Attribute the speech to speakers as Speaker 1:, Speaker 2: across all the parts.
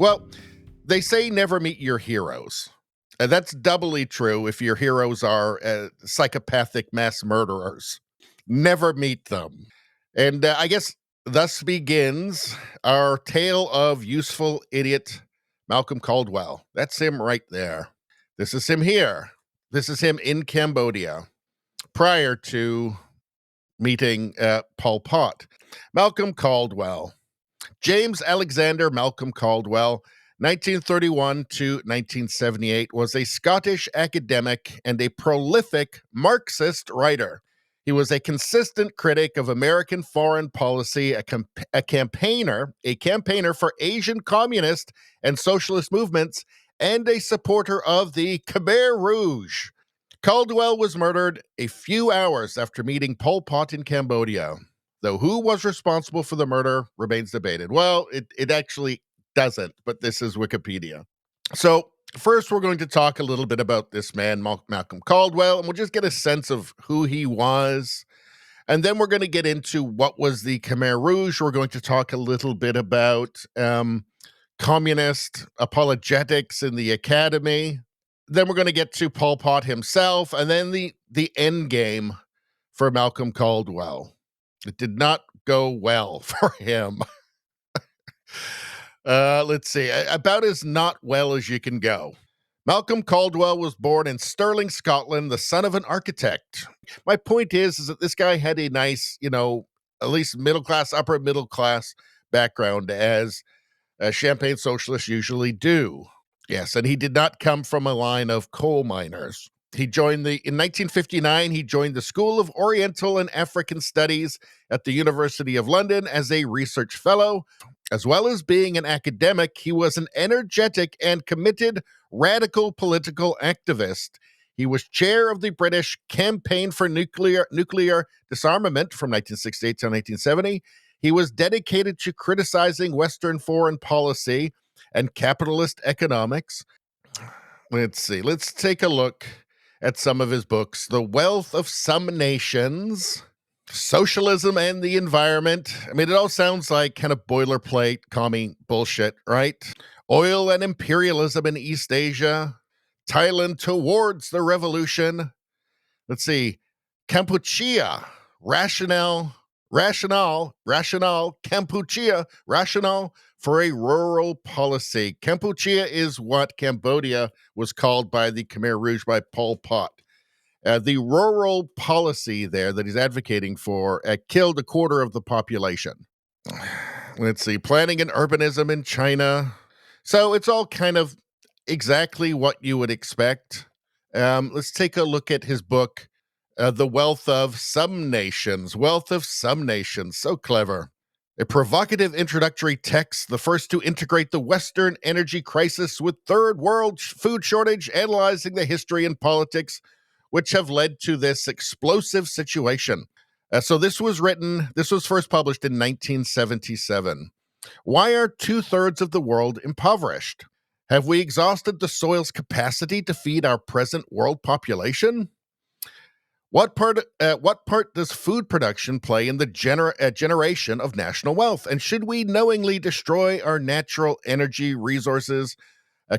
Speaker 1: Well, they say never meet your heroes. That's doubly true if your heroes are psychopathic mass murderers. Never meet them. And I guess thus begins our tale of useful idiot Malcolm Caldwell. That's him right there. This is him here. This is him in Cambodia prior to meeting Pol Pot. Malcolm Caldwell. James Alexander Malcolm Caldwell, 1931 to 1978, was a Scottish academic and a prolific Marxist writer. He was a consistent critic of American foreign policy, a campaigner for Asian communist and socialist movements, and a supporter of the Khmer Rouge. Caldwell was murdered a few hours after meeting Pol Pot in Cambodia. Though who was responsible for the murder remains debated. Well, it actually doesn't, but this is Wikipedia. So first, we're going to talk a little bit about this man, Malcolm Caldwell, and we'll just get a sense of who he was. And then we're going to get into what was the Khmer Rouge. We're going to talk a little bit about communist apologetics in the academy. Then we're going to get to Pol Pot himself, and then the end game for Malcolm Caldwell. It did not go well for him. Let's see. About as not well as you can go. Malcolm Caldwell was born in Stirling, Scotland, the son of an architect. My point is that this guy had a nice, at least upper middle class background, as Champagne socialists usually do. Yes, and he did not come from a line of coal miners. In 1959, he joined the School of Oriental and African Studies at the University of London as a research fellow. As well as being an academic, he was an energetic and committed radical political activist. He was chair of the British Campaign for Nuclear Disarmament from 1968 to 1970. He was dedicated to criticizing Western foreign policy and capitalist economics. Let's see. Let's take a look at some of his books. The Wealth of Some Nations, Socialism and the Environment. I mean, it all sounds like kind of boilerplate commie bullshit, right? Oil and Imperialism in East Asia, Thailand Towards the Revolution. Let's see. Kampuchea, Rationale, Kampuchea, Rationale for a Rural Policy. Kampuchea is what Cambodia was called by the Khmer Rouge, by Pol Pot. The rural policy there that he's advocating for killed a quarter of the population. Let's see, planning and urbanism in China. So it's all kind of exactly what you would expect. Let's take a look at his book, The Wealth of Some Nations. Wealth of Some Nations, so clever. A provocative introductory text, the first to integrate the Western energy crisis with third world food shortage, analyzing the history and politics which have led to this explosive situation. So this was first published in 1977. Why are 2/3 of the world impoverished? Have we exhausted the soil's capacity to feed our present world population? What part does food production play in the generation of national wealth? And should we knowingly destroy our natural energy resources,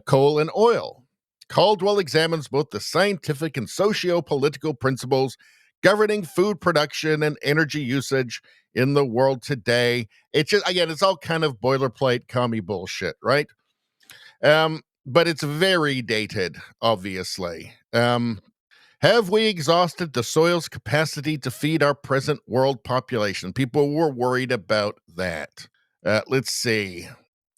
Speaker 1: coal and oil? Caldwell examines both the scientific and socio-political principles governing food production and energy usage in the world today. It's just, again, it's all kind of boilerplate commie bullshit, right? But it's very dated, obviously. Have we exhausted the soil's capacity to feed our present world population? People were worried about that. Let's see.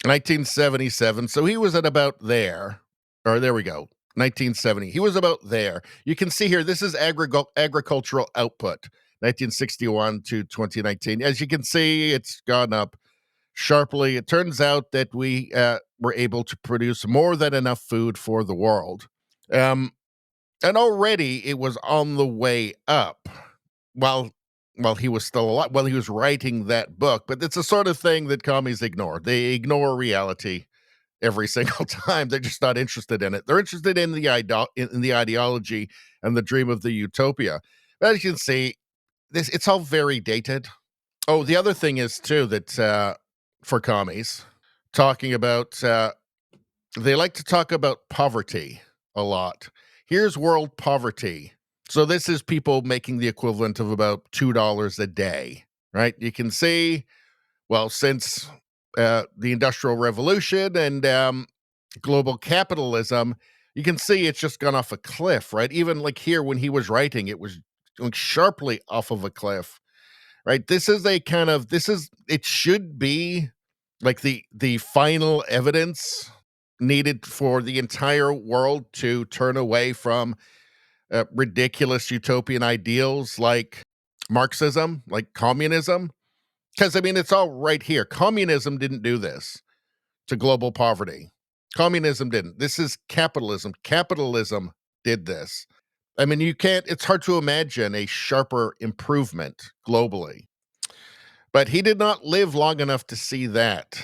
Speaker 1: 1977. So he was at about there. Or there we go. 1970. He was about there. You can see here, this is agricultural output, 1961 to 2019. As you can see, it's gone up sharply. It turns out that we were able to produce more than enough food for the world. And already it was on the way up while he was still alive, while he was writing that book. But it's the sort of thing that commies ignore. They ignore reality every single time. They're just not interested in it. They're interested in the ideology and the dream of the utopia. But as you can see, it's all very dated. Oh, the other thing is, too, that for commies, talking about, they like to talk about poverty a lot. Here's world poverty. So this is people making the equivalent of about $2 a day, right? You can see, well, since the Industrial Revolution and global capitalism, you can see it's just gone off a cliff, right? Even like here when he was writing, it was going sharply off of a cliff, right? This is a kind of it should be like the final evidence needed for the entire world to turn away from ridiculous utopian ideals like Marxism, like communism. Because I mean, it's all right here. Communism didn't do this to global poverty. Communism didn't. This is capitalism. Capitalism did this. I mean, you can't, it's hard to imagine a sharper improvement globally. But he did not live long enough to see that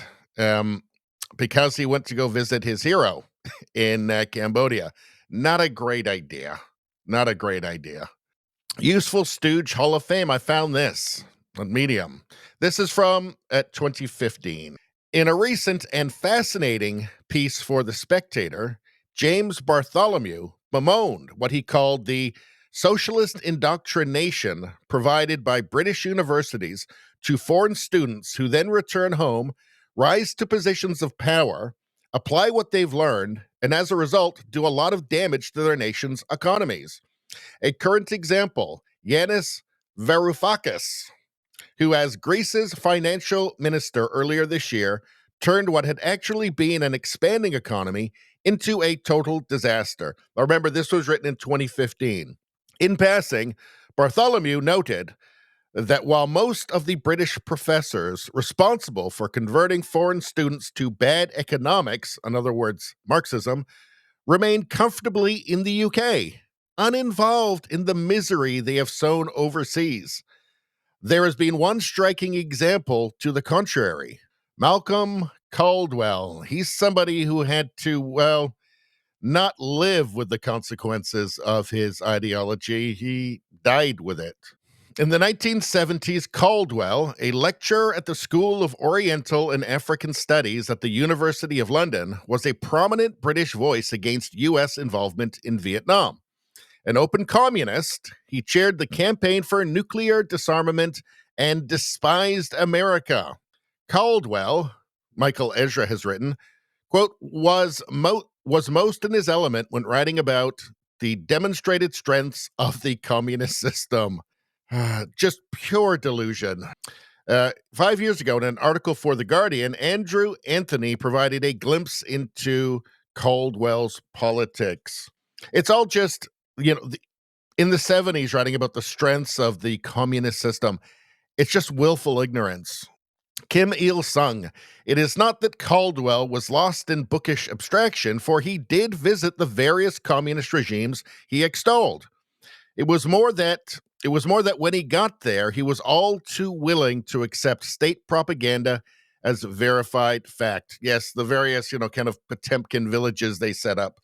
Speaker 1: because he went to go visit his hero in Cambodia. Not a great idea. Not a great idea. Useful Stooge Hall of Fame. I found this on Medium. This is from 2015. In a recent and fascinating piece for The Spectator, James Bartholomew bemoaned what he called the socialist indoctrination provided by British universities to foreign students who then return home, rise to positions of power, apply what they've learned, and as a result, do a lot of damage to their nation's economies. A current example, Yanis Varoufakis, who, as Greece's financial minister earlier this year, turned what had actually been an expanding economy into a total disaster. Now, remember, this was written in 2015. In passing, Bartholomew noted that while most of the British professors responsible for converting foreign students to bad economics, in other words, Marxism, remain comfortably in the UK, uninvolved in the misery they have sown overseas. There has been one striking example to the contrary. Malcolm Caldwell. He's somebody who had to, well, not live with the consequences of his ideology. He died with it. In the 1970s, Caldwell, a lecturer at the School of Oriental and African Studies at the University of London, was a prominent British voice against U.S. involvement in Vietnam. An open communist, he chaired the campaign for nuclear disarmament and despised America. Caldwell, Michael Ezra has written, quote, was most in his element when writing about the demonstrated strengths of the communist system. Just pure delusion. 5 years ago, in an article for The Guardian, Andrew Anthony provided a glimpse into Caldwell's politics. It's all just, in the 70s, writing about the strengths of the communist system. It's just willful ignorance. Kim Il-sung. It is not that Caldwell was lost in bookish abstraction, for he did visit the various communist regimes he extolled. It was more that when he got there, he was all too willing to accept state propaganda as verified fact. Yes, the various, kind of Potemkin villages they set up,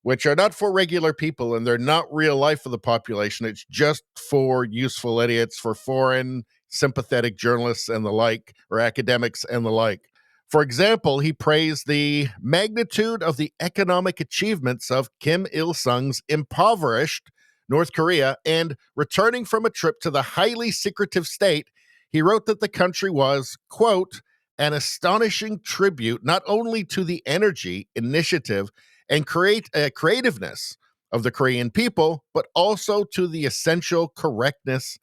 Speaker 1: which are not for regular people, and they're not real life for the population. It's just for useful idiots, for foreign sympathetic journalists and the like, or academics and the like. For example, he praised the magnitude of the economic achievements of Kim Il-sung's impoverished North Korea, and returning from a trip to the highly secretive state, he wrote that the country was, quote, an astonishing tribute not only to the energy, initiative, and creativeness of the Korean people, but also to the essential correctness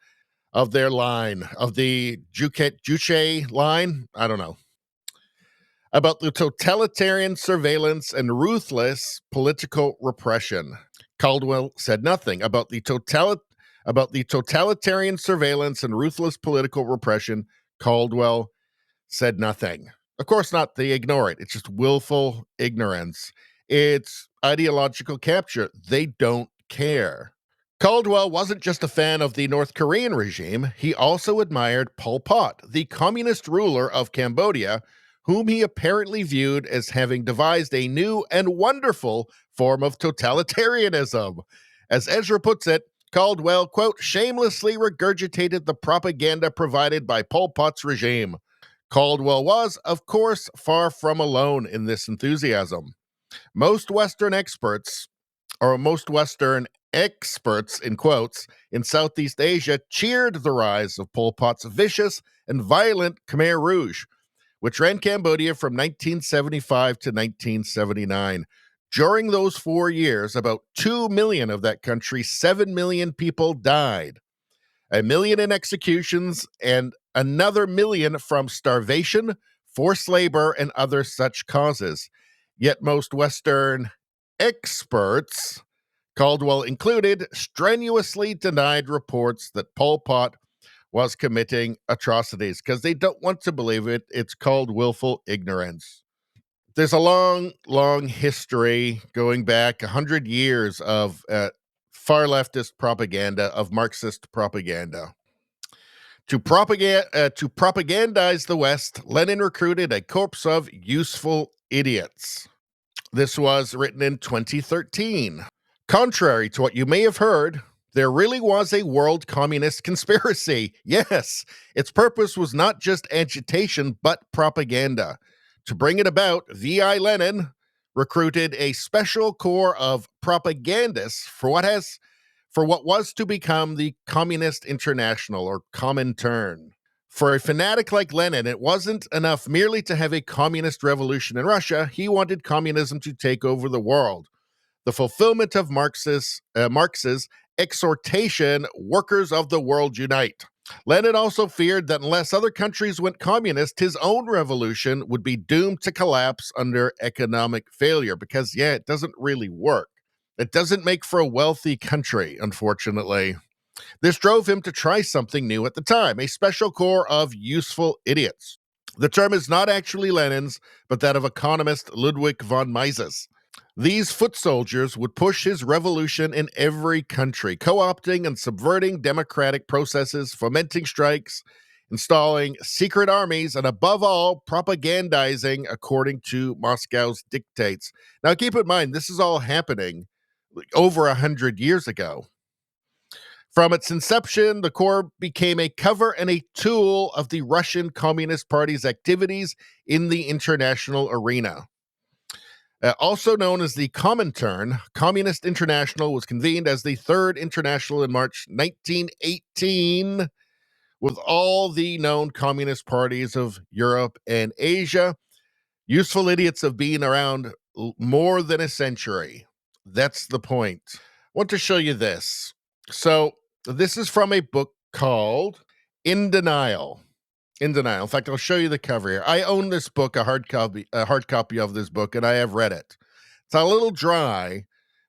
Speaker 1: of their line, of the Juche line, I don't know, about the totalitarian surveillance and ruthless political repression. Caldwell said nothing about the totalitarian surveillance and ruthless political repression. Caldwell said nothing. Of course not. They ignore it. It's just willful ignorance. It's ideological capture. They don't care. Caldwell wasn't just a fan of the North Korean regime. He also admired Pol Pot, the communist ruler of Cambodia, whom he apparently viewed as having devised a new and wonderful form of totalitarianism. As Ezra puts it, Caldwell, quote, shamelessly regurgitated the propaganda provided by Pol Pot's regime. Caldwell was, of course, far from alone in this enthusiasm. Most Western experts, or most Western experts in quotes, in Southeast Asia cheered the rise of Pol Pot's vicious and violent Khmer Rouge, which ran Cambodia from 1975 to 1979. During those 4 years, about 2 million of that country's 7 million people died. 1 million in executions, and another million from starvation, forced labor, and other such causes. Yet most Western experts, Caldwell included, strenuously denied reports that Pol Pot was committing atrocities because they don't want to believe it. It's called willful ignorance. There's a long, long history going back 100 years of far leftist propaganda, of Marxist propaganda. To propagandize the West, Lenin recruited a corps of useful idiots. This was written in 2013. Contrary to what you may have heard, there really was a world communist conspiracy. Yes, its purpose was not just agitation, but propaganda. To bring it about, V.I. Lenin recruited a special corps of propagandists for what was to become the Communist International, or Comintern. For a fanatic like Lenin, it wasn't enough merely to have a communist revolution in Russia. He wanted communism to take over the world. The fulfillment of Marx's exhortation, workers of the world unite. Lenin also feared that unless other countries went communist, his own revolution would be doomed to collapse under economic failure because, it doesn't really work. It doesn't make for a wealthy country, unfortunately. This drove him to try something new at the time, a special corps of useful idiots. The term is not actually Lenin's, but that of economist Ludwig von Mises. These foot soldiers would push his revolution in every country, co-opting and subverting democratic processes, fomenting strikes, installing secret armies, and above all, propagandizing according to Moscow's dictates. Now, keep in mind, this is all happening over 100 years ago. From its inception, the Corps became a cover and a tool of the Russian Communist Party's activities in the international arena. Also known as the Comintern, Communist International was convened as the Third International in March 1918 with all the known communist parties of Europe and Asia. Useful idiots have been around more than a century. That's the point. I want to show you this. So, this is from a book called In Denial. In Denial. In fact, I'll show you the cover here. I own this book, a hard copy of this book, and I have read it. It's a little dry,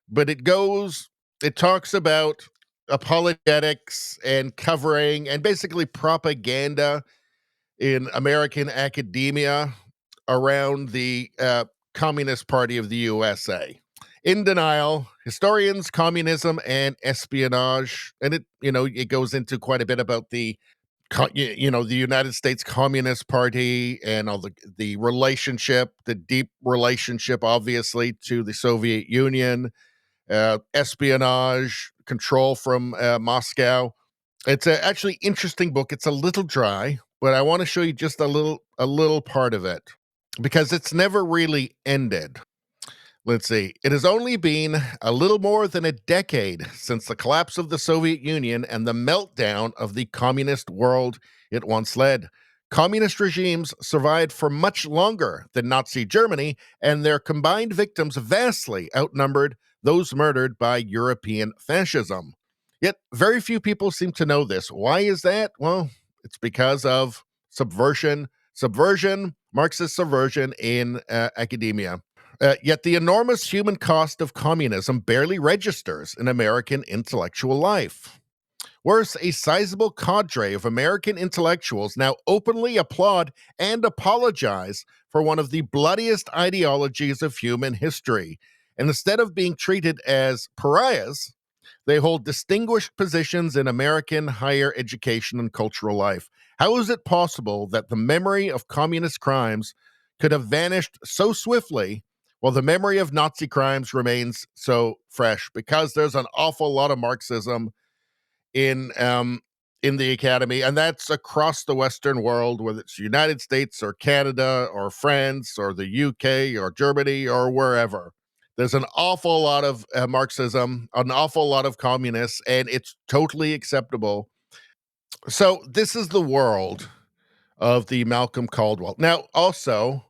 Speaker 1: but it talks about apologetics and covering and basically propaganda in American academia around the Communist Party of the USA. In Denial, Historians, Communism, and Espionage. And it goes into quite a bit about the United States Communist Party and all the relationship, the deep relationship, obviously, to the Soviet Union, espionage, control from Moscow. It's a actually interesting book. It's a little dry, but I want to show you just a little part of it because it's never really ended. Let's see. It has only been a little more than a decade since the collapse of the Soviet Union and the meltdown of the communist world it once led. Communist regimes survived for much longer than Nazi Germany, and their combined victims vastly outnumbered those murdered by European fascism. Yet very few people seem to know this. Why is that? Well, it's because of subversion, Marxist subversion in academia. Yet the enormous human cost of communism barely registers in American intellectual life. Worse, a sizable cadre of American intellectuals now openly applaud and apologize for one of the bloodiest ideologies of human history. And instead of being treated as pariahs, they hold distinguished positions in American higher education and cultural life. How is it possible that the memory of communist crimes could have vanished so swiftly while the memory of Nazi crimes remains so fresh? Because there's an awful lot of Marxism in in the academy, and that's across the Western world, whether it's United States or Canada or France or the UK or Germany or wherever. There's an awful lot of Marxism, an awful lot of communists, and it's totally acceptable. So this is the world of the Malcolm Caldwell. Now, also,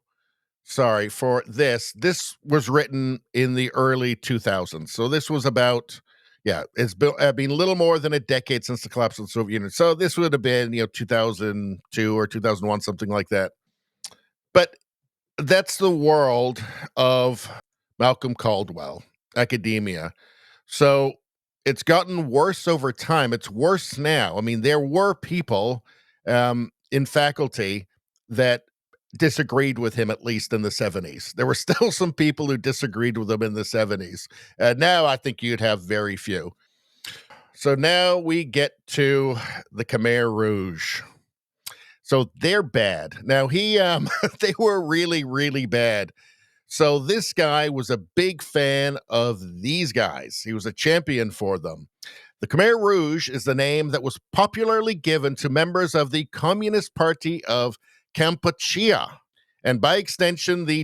Speaker 1: sorry for this. This was written in the early 2000s. So this was about, yeah, it's been a little more than a decade since the collapse of the Soviet Union. So this would have been, 2002 or 2001, something like that. But that's the world of Malcolm Caldwell, academia. So it's gotten worse over time. It's worse now. I mean, there were people in faculty that disagreed with him, at least in the 70s. There were still some people who disagreed with him in the 70s. Now I think you'd have very few. So now we get to the Khmer Rouge. So they're bad. Now they were really, really bad. So this guy was a big fan of these guys. He was a champion for them. The Khmer Rouge is the name that was popularly given to members of the Communist Party of Kampuchea, and by extension, to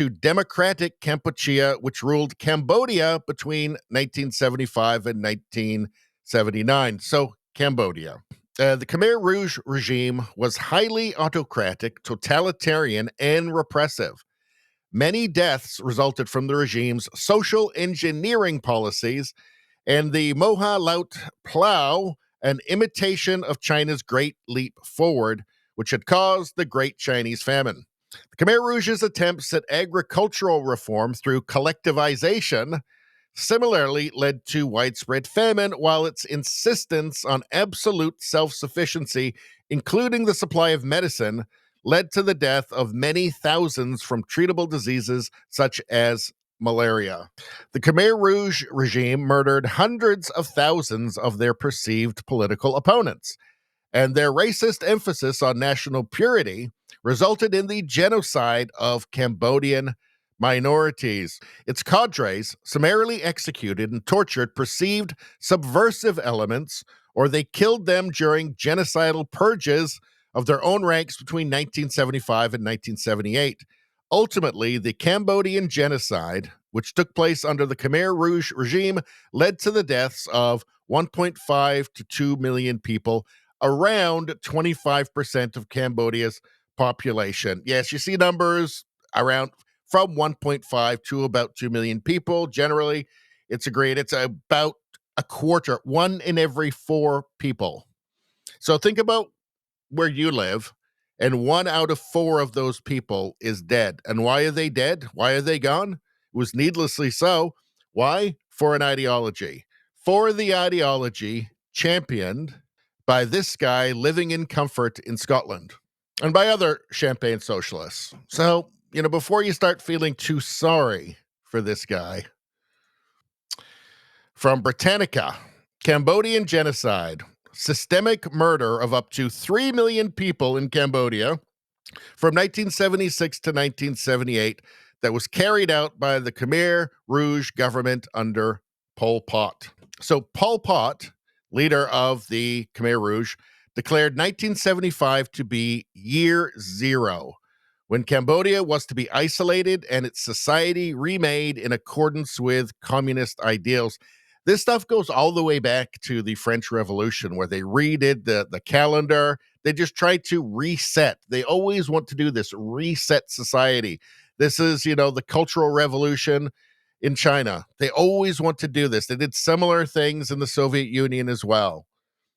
Speaker 1: Democratic Kampuchea, which ruled Cambodia between 1975 and 1979. So Cambodia. The Khmer Rouge regime was highly autocratic, totalitarian, and repressive. Many deaths resulted from the regime's social engineering policies and the Moha Laut Plow, an imitation of China's Great Leap Forward, which had caused the Great Chinese Famine. The Khmer Rouge's attempts at agricultural reform through collectivization similarly led to widespread famine, while its insistence on absolute self-sufficiency, including the supply of medicine, led to the death of many thousands from treatable diseases such as malaria. The Khmer Rouge regime murdered hundreds of thousands of their perceived political opponents, and their racist emphasis on national purity resulted in the genocide of Cambodian minorities. Its cadres summarily executed and tortured perceived subversive elements, or they killed them during genocidal purges of their own ranks between 1975 and 1978. Ultimately, the Cambodian genocide, which took place under the Khmer Rouge regime, led to the deaths of 1.5 to 2 million people, around 25% of Cambodia's population. Yes, you see numbers around from 1.5 to about 2 million people. Generally, it's about a quarter, one in every four people. So think about where you live, and one out of four of those people is dead. And why are they dead? Why are they gone? It was needlessly so. Why? For an ideology. For the ideology championed by this guy living in comfort in Scotland and by other champagne socialists. So, before you start feeling too sorry for this guy, from Britannica, Cambodian genocide, systemic murder of up to 3 million people in Cambodia from 1976 to 1978 that was carried out by the Khmer Rouge government under Pol Pot. So Pol Pot, leader of the Khmer Rouge, declared 1975 to be year zero, when Cambodia was to be isolated and its society remade in accordance with communist ideals. This stuff goes all the way back to the French Revolution, where they redid the calendar. They just tried to reset. They always want to do this reset society. This is, the Cultural Revolution in China. They always want to do this. They did similar things in the Soviet Union as well.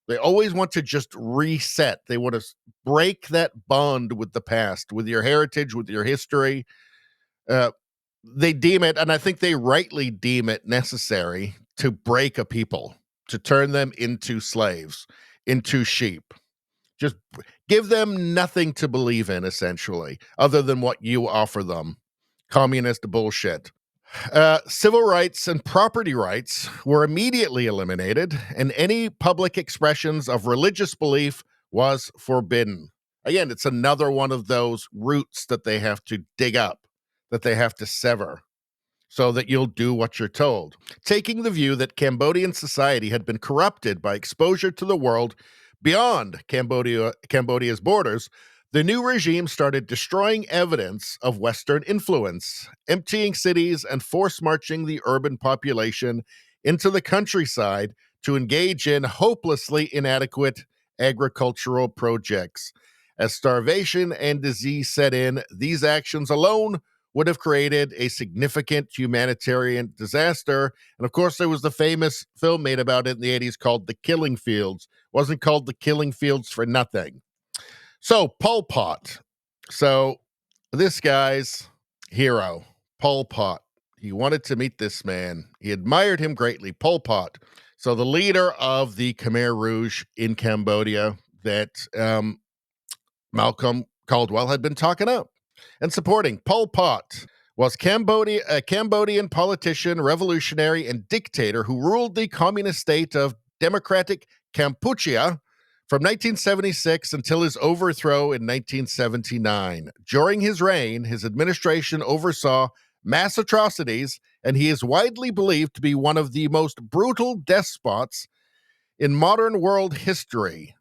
Speaker 1: They always want to just reset. They want to break that bond with the past, with your heritage, with your history. They deem it, and I think they rightly deem it necessary to break a people, to turn them into slaves, into sheep. Just give them nothing to believe in, essentially, other than what you offer them. Communist bullshit. Civil rights and property rights were immediately eliminated, and any public expressions of religious belief was forbidden. Again, it's another one of those roots that they have to dig up, that they have to sever. so that you'll do what you're told. Taking the view that Cambodian society had been corrupted by exposure to the world beyond Cambodia's borders, the new regime started destroying evidence of Western influence, emptying cities and force marching the urban population into the countryside to engage in hopelessly inadequate agricultural projects. As starvation and disease set in, these actions alone would have created a significant humanitarian disaster. And of course, there was the famous film made about it in the 80s called The Killing Fields. It wasn't called The Killing Fields for nothing. So, Pol Pot. So, this guy's hero, Pol Pot. He wanted to meet this man. He admired him greatly, Pol Pot. So, the leader of the Khmer Rouge in Cambodia that Malcolm Caldwell had been talking up and supporting. Pol Pot was a Cambodian politician, revolutionary, and dictator who ruled the communist state of Democratic Kampuchea from 1976 until his overthrow in 1979. During his reign, his administration oversaw mass atrocities, and he is widely believed to be one of the most brutal despots in modern world history.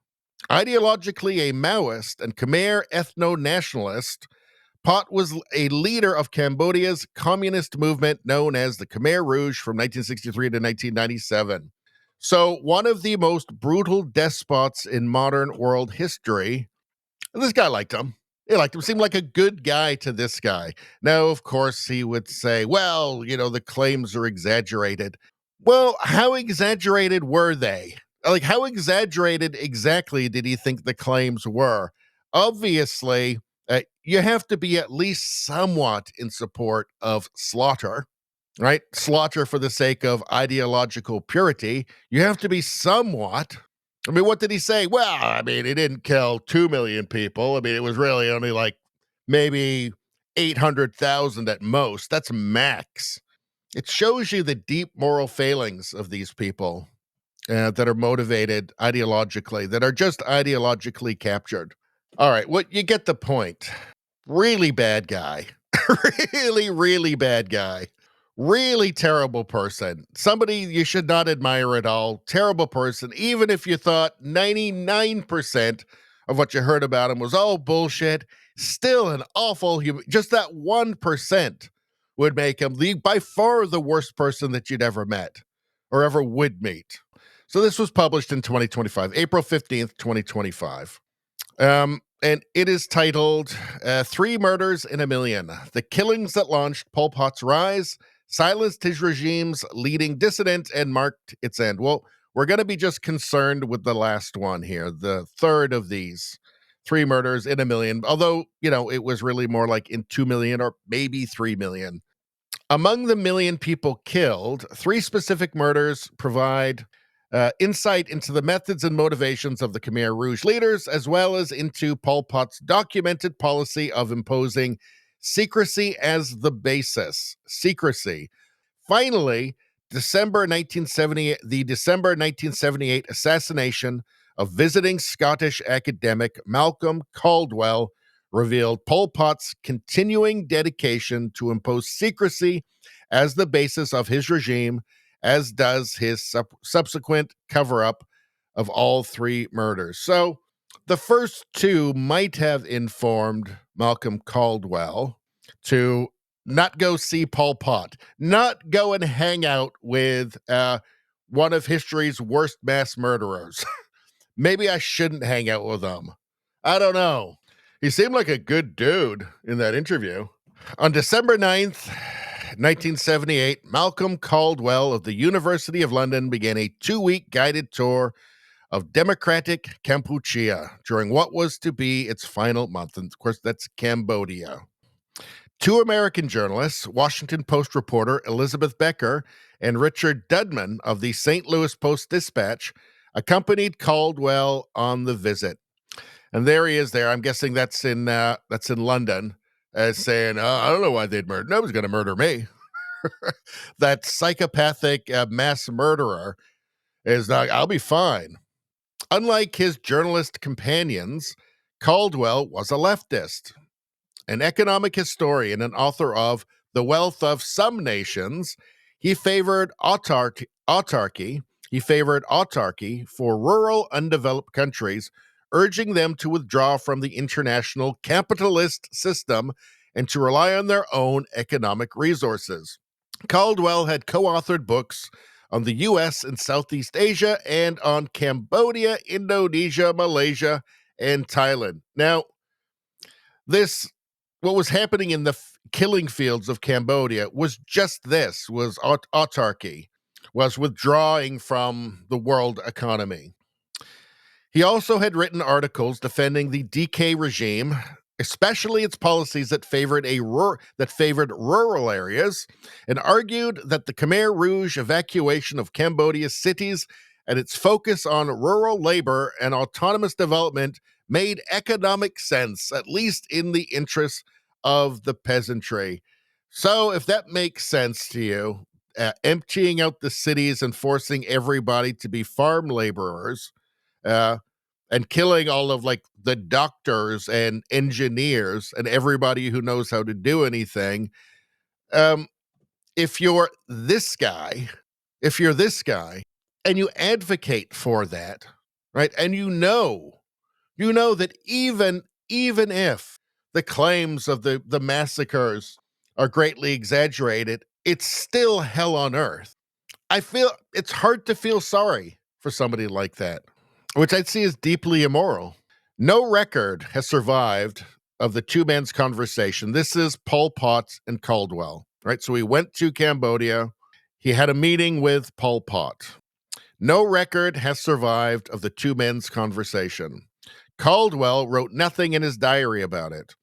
Speaker 1: Ideologically a Maoist and Khmer ethno-nationalist, Pot was a leader of Cambodia's communist movement known as the Khmer Rouge from 1963 to 1997. So, one of the most brutal despots in modern world history. And this guy liked him. He liked him. Seemed like a good guy to this guy. Now, of course, he would say, well, the claims are exaggerated. Well, how exaggerated were they? Like, how exaggerated exactly did he think the claims were? Obviously, you have to be at least somewhat in support of slaughter, right? Slaughter for the sake of ideological purity. You have to be somewhat. I mean, what did he say? Well, I mean, he didn't kill 2 million people. I mean, it was really only like maybe 800,000 at most. That's max. It shows you the deep moral failings of these people that are motivated ideologically, that are just ideologically captured. All right, well, you get the point. Really bad guy. Really, really bad guy. Really terrible person. Somebody you should not admire at all. Terrible person. Even if you thought 99% of what you heard about him was all bullshit, still an awful human. Just that 1% would make him by far the worst person that you'd ever met or ever would meet. So this was published in 2025, April 15th, 2025. And it is titled 3 Murders in a Million, The Killings That Launched Pol Pot's Rise, Silenced His Regime's Leading Dissident, and Marked Its End. Well, we're going to be just concerned with the last one here, the third of these 3 murders in a million, although, it was really more like in 2 million or maybe 3 million. Among the million people killed, 3 specific murders provide insight into the methods and motivations of the Khmer Rouge leaders, as well as into Pol Pot's documented policy of imposing secrecy as the basis. Secrecy. Finally, the December 1978 assassination of visiting Scottish academic Malcolm Caldwell revealed Pol Pot's continuing dedication to impose secrecy as the basis of his regime, as does his subsequent cover-up of all 3 murders. So the first 2 might have informed Malcolm Caldwell to not go see Pol Pot, not go and hang out with one of history's worst mass murderers. Maybe I shouldn't hang out with them. I don't know. He seemed like a good dude in that interview. On December 9th, 1978, Malcolm Caldwell of the University of London began a 2-week guided tour of democratic Kampuchea during what was to be its final month. And of course, that's Cambodia. 2 American journalists, Washington Post reporter Elizabeth Becker and Richard Dudman of the St. Louis Post-Dispatch, accompanied Caldwell on the visit. And there he is there. I'm guessing that's in London. Saying, I don't know why they'd murder. Nobody's going to murder me. That psychopathic mass murderer is like, I'll be fine. Unlike his journalist companions, Caldwell was a leftist, an economic historian and author of the wealth of some nations, he favored autarky. He favored autarky for rural, undeveloped countries, urging them to withdraw from the international capitalist system and to rely on their own economic resources. Caldwell had co-authored books on the U.S. and Southeast Asia and on Cambodia, Indonesia, Malaysia, and Thailand. Now, what was happening in the killing fields of Cambodia was just this, was autarky, was withdrawing from the world economy. He also had written articles defending the DK regime, especially its policies that favored rural areas, and argued that the Khmer Rouge evacuation of Cambodia's cities and its focus on rural labor and autonomous development made economic sense, at least in the interests of the peasantry. So, if that makes sense to you, emptying out the cities and forcing everybody to be farm laborers, and killing all of like the doctors and engineers and everybody who knows how to do anything. If you're this guy, and you advocate for that, right? And you know that even if the claims of the massacres are greatly exaggerated, it's still hell on earth. I feel it's hard to feel sorry for somebody like that, which I'd see as deeply immoral. No record has survived of the two men's conversation. This is Pol Pot and Caldwell, right? So he went to Cambodia. He had a meeting with Pol Pot. No record has survived of the two men's conversation. Caldwell wrote nothing in his diary about it.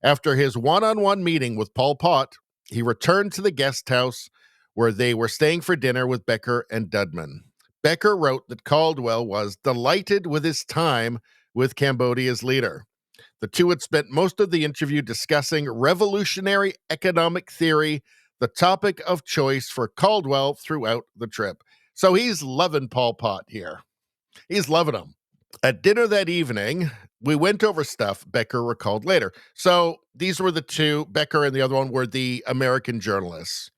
Speaker 1: After his one-on-one meeting with Pol Pot, he returned to the guest house where they were staying for dinner with Becker and Dudman. Becker wrote that Caldwell was delighted with his time with Cambodia's leader. The two had spent most of the interview discussing revolutionary economic theory, the topic of choice for Caldwell throughout the trip. So he's loving Pol Pot here. He's loving him. At dinner that evening, we went over stuff, Becker recalled later. So these were the two, Becker and the other one were the American journalists.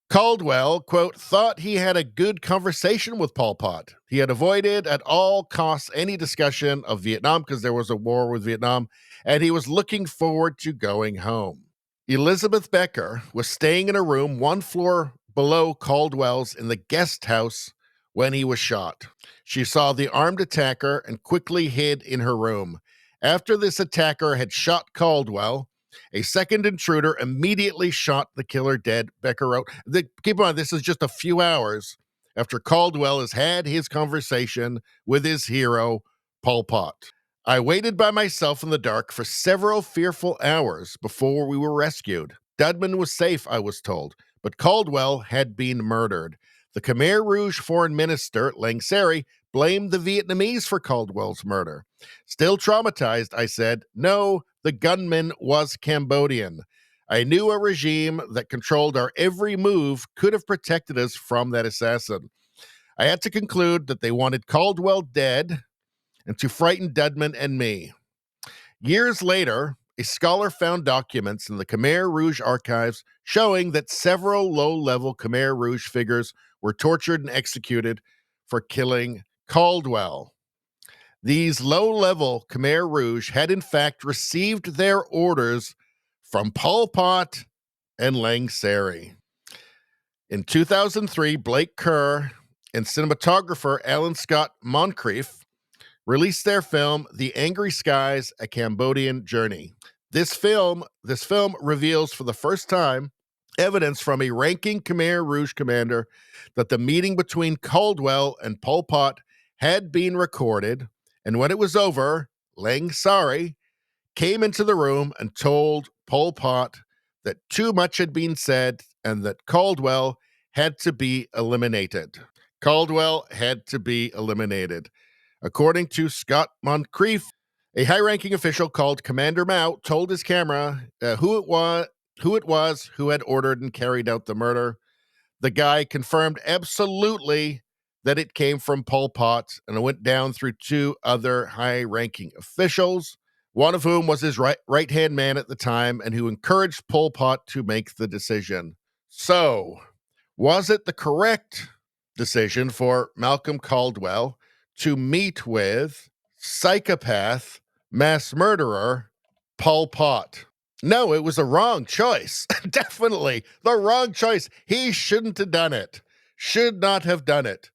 Speaker 1: Caldwell, quote, thought he had a good conversation with Pol Pot. He had avoided at all costs any discussion of Vietnam because there was a war with Vietnam, and he was looking forward to going home. Elizabeth Becker was staying in a room one floor below Caldwell's in the guest house when he was shot. She saw the armed attacker and quickly hid in her room. After this attacker had shot Caldwell, a second intruder immediately shot the killer dead, Becker wrote. Keep in mind, this is just a few hours after Caldwell has had his conversation with his hero, Pol Pot. I waited by myself in the dark for several fearful hours before we were rescued. Dudman was safe, I was told, but Caldwell had been murdered. The Khmer Rouge foreign minister, Lang Seri, blamed the Vietnamese for Caldwell's murder. Still traumatized, I said, no, the gunman was Cambodian. I knew a regime that controlled our every move could have protected us from that assassin. I had to conclude that they wanted Caldwell dead and to frighten Dudman and me. Years later, a scholar found documents in the Khmer Rouge archives showing that several low-level Khmer Rouge figures were tortured and executed for killing Caldwell. These low-level Khmer Rouge had in fact received their orders from Pol Pot and Lang Seri. In 2003, Blake Kerr and cinematographer Alan Scott Moncrief released their film, The Angry Skies, A Cambodian Journey. This film reveals for the first time evidence from a ranking Khmer Rouge commander that the meeting between Caldwell and Pol Pot had been recorded, and when it was over, Lang Seri came into the room and told Pol Pot that too much had been said and that Caldwell had to be eliminated. Caldwell had to be eliminated. According to Scott Moncrief, a high-ranking official called Commander Mao told his camera who it was who had ordered and carried out the murder. The guy confirmed absolutely that it came from Pol Pot, and it went down through two other high-ranking officials. one of whom was his right-hand man at the time and who encouraged Pol Pot to make the decision. So, was it the correct decision for Malcolm Caldwell to meet with psychopath, mass murderer, Pol Pot? No, it was a wrong choice. Definitely the wrong choice. He shouldn't have done it. Should not have done it.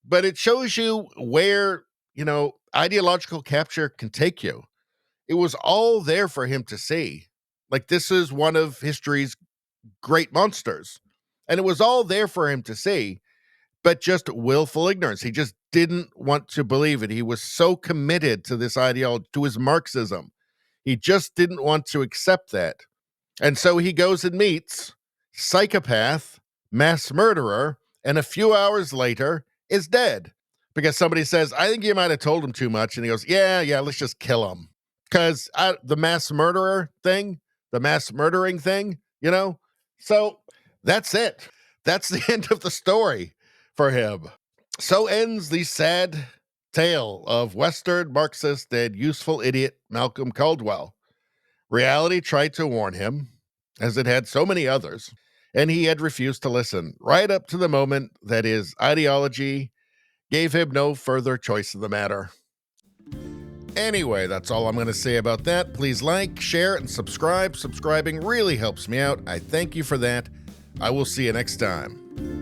Speaker 1: But it shows you where, ideological capture can take you. It was all there for him to see. Like, this is one of history's great monsters. And it was all there for him to see, but just willful ignorance. He just didn't want to believe it. He was so committed to this ideology, to his Marxism. He just didn't want to accept that. And so he goes and meets psychopath, mass murderer, and a few hours later is dead. Because somebody says, I think you might have told him too much. And he goes, yeah, let's just kill him. Because the mass murderer thing, the mass murdering thing, So that's it. That's the end of the story for him. So ends the sad tale of Western Marxist and useful idiot Malcolm Caldwell. Reality tried to warn him, as it had so many others, and he had refused to listen, right up to the moment that his ideology gave him no further choice in the matter. Anyway, that's all I'm going to say about that. Please like, share, and subscribe. Subscribing really helps me out. I thank you for that. I will see you next time.